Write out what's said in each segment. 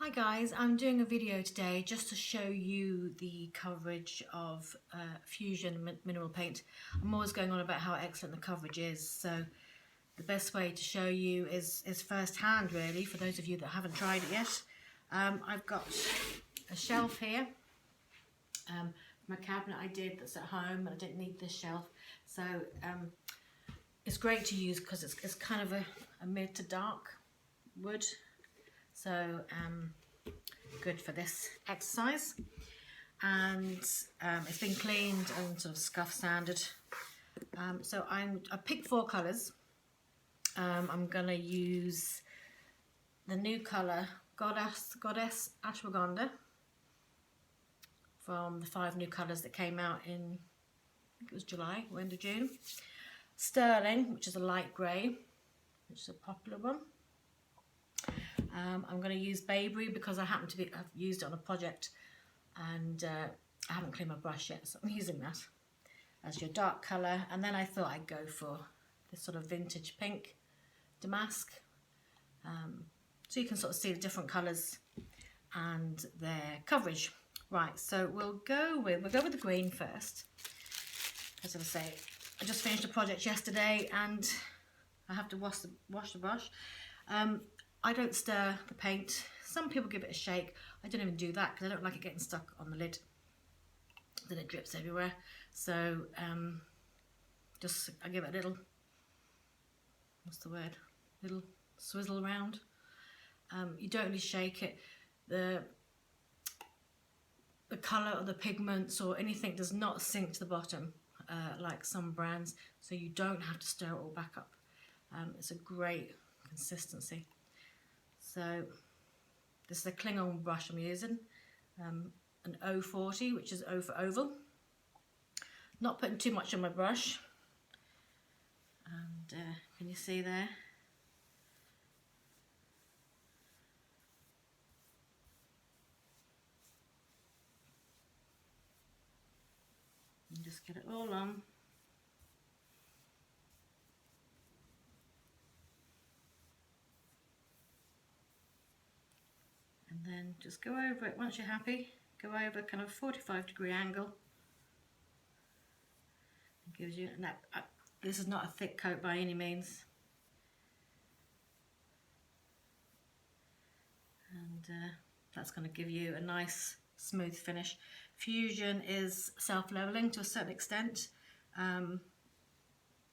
Hi guys, I'm doing a video today just to show you the coverage of Fusion Mineral Paint. I'm always going on about how excellent the coverage is, so the best way to show you is first hand really, for those of you that haven't tried it yet. I've got a shelf here, my cabinet I did that's at home, and I didn't need this shelf, so it's great to use because it's kind of a mid to dark wood. So good for this exercise, and it's been cleaned and sort of scuff sanded. So I picked 4 colours. I'm going to use the new colour Goddess Ashwagandha from the 5 new colours that came out in, I think it was July or end of June. Sterling, which is a light grey, which is a popular one. I'm going to use Bayberry because I've used it on a project, and I haven't cleaned my brush yet, so I'm using that as your dark colour. And then I thought I'd go for this sort of vintage pink damask, so you can sort of see the different colours and their coverage. Right, so we'll go with the green first. As I say, I just finished a project yesterday and I have to wash the brush. I don't stir the paint. Some people give it a shake. I don't even do that because I don't like it getting stuck on the lid. Then it drips everywhere. So I give it a little, what's the word? Little swizzle around. You don't really shake it. The colour or the pigments or anything does not sink to the bottom like some brands. So you don't have to stir it all back up. It's a great consistency. So this is a Klingon brush I'm using, an 040, which is O for oval. Not putting too much on my brush, and can you see there? And just get it all on. And then just go over it once you're happy. Go over kind of 45-degree angle. It gives you, and this is not a thick coat by any means. And that's going to give you a nice smooth finish. Fusion is self-leveling to a certain extent,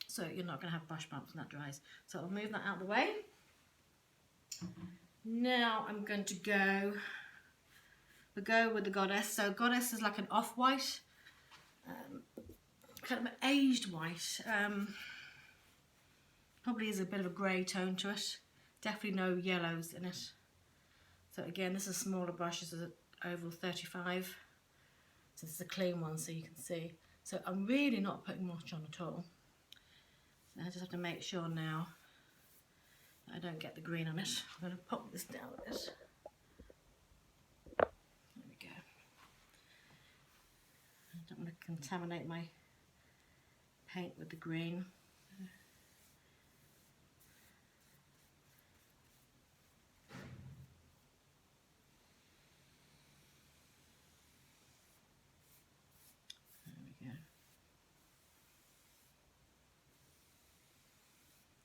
so you're not going to have brush bumps when that dries. So I'll move that out of the way. Now I'm going to go with the Goddess. So Goddess is like an off-white, kind of an aged white. Probably is a bit of a grey tone to it. Definitely no yellows in it. So again, this is a smaller brush. This is an oval 35. So this is a clean one, so you can see. So I'm really not putting much on at all. So I just have to make sure now I don't get the green on it. I'm going to pop this down a bit. There we go. I don't want to contaminate my paint with the green. There we go.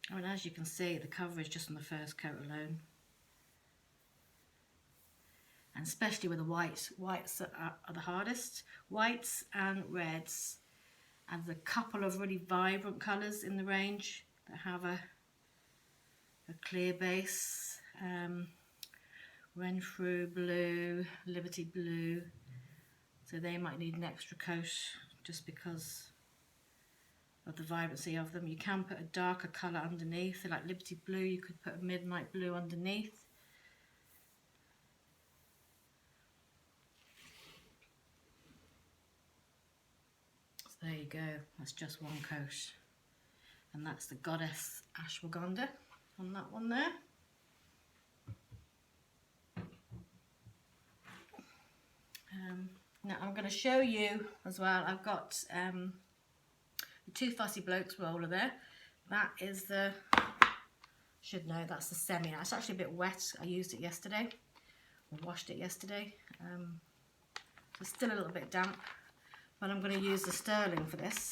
I mean, as you can see, the coverage just on the first coat alone, and especially with the whites are the hardest. Whites and reds, and there's a couple of really vibrant colours in the range that have a clear base. Renfrew blue, Liberty blue, so they might need an extra coat just because of the vibrancy of them. You can put a darker colour underneath, so like Liberty blue, you could put a midnight blue underneath. So there you go, that's just one coat, and that's the Goddess Ashwagandha on that one there. Now I'm going to show you as well, I've got the Too Fussy Blokes roller there. That is the, should know, that's the semi. It's actually a bit wet. I used it yesterday. I washed it yesterday. So it's still a little bit damp, but I'm going to use the sterling for this.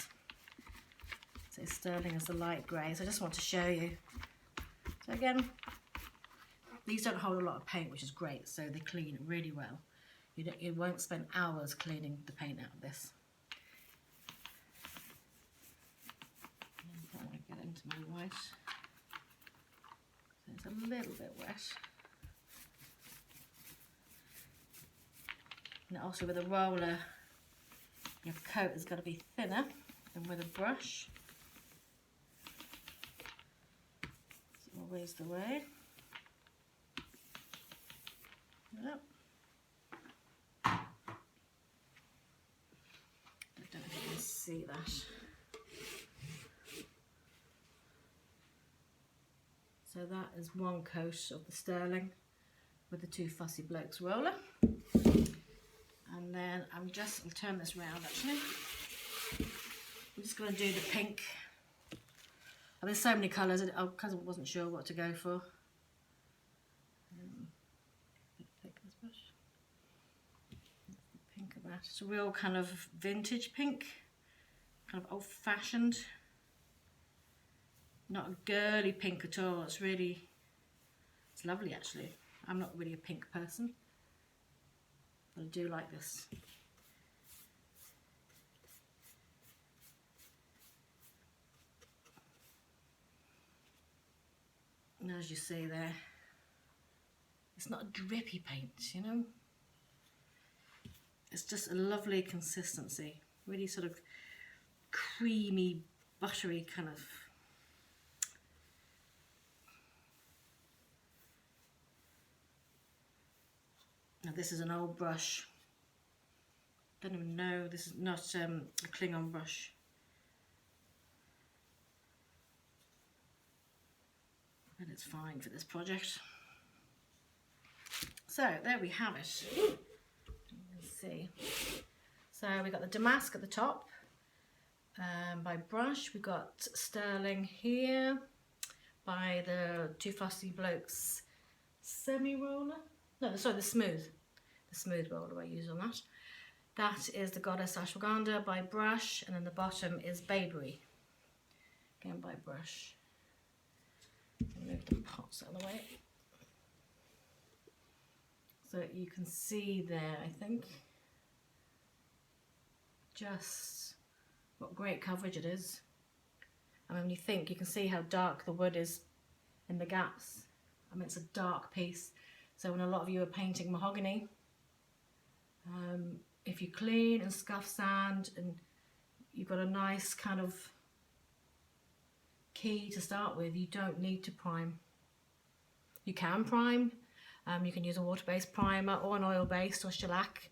So sterling is the light grey, so I just want to show you. So again, these don't hold a lot of paint, which is great, so they clean really well. You won't spend hours cleaning the paint out of this. I don't want to get into my white. So it's a little bit wet. And also with a roller, your coat has got to be thinner than with a brush. It's always the way. Yep. I don't know if you can see that. So that is one coat of the sterling with the Two Fussy Blokes roller. And then I'll turn this round actually. I'm just going to do the pink. There's so many colours, because I wasn't sure what to go for. Pink of that. It's a real kind of vintage pink, kind of old-fashioned. Not a girly pink at all. It's lovely actually. I'm not really a pink person, but I do like this. And as you see there, it's not a drippy paint, you know. It's just a lovely consistency, really sort of creamy, buttery kind of. Now this is an old brush. Don't even know, this is not a Klingon brush. But it's fine for this project. So there we have it. Let's see. So we got the damask at the top by brush. We got sterling here by the Two Fussy Blokes semi-roller. No, sorry, the smooth roller I use on that. That is the Goddess Ashwagandha by brush, and then the bottom is Bayberry, again by brush. Move the pots out of the way. So you can see there, I think, just what great coverage it is. I mean, when you can see how dark the wood is in the gaps. I mean, it's a dark piece. So when a lot of you are painting mahogany, if you clean and scuff sand and you've got a nice kind of key to start with, you don't need to prime. You can prime. You can use a water-based primer or an oil-based or shellac.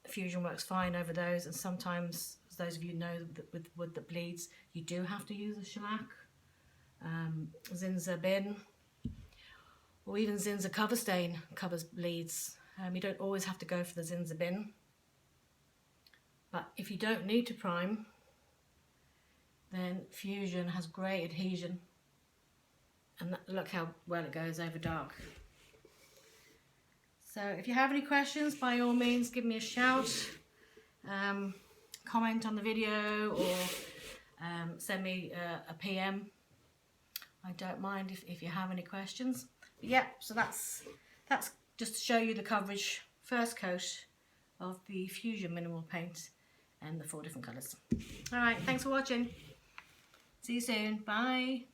Fusion works fine over those, and sometimes, as those of you know, that with wood that bleeds, you do have to use a shellac, Zinsser bin, or even Zinsser cover stain covers bleeds. You don't always have to go for the Zinsser bin, but if you don't need to prime, then Fusion has great adhesion, and look how well it goes over dark. So if you have any questions, by all means give me a shout, comment on the video, or send me a PM. I don't mind if you have any questions. But yeah, so that's just to show you the coverage, first coat of the Fusion Minimal Paint and the 4 different colours. Alright, thanks for watching. See you soon. Bye.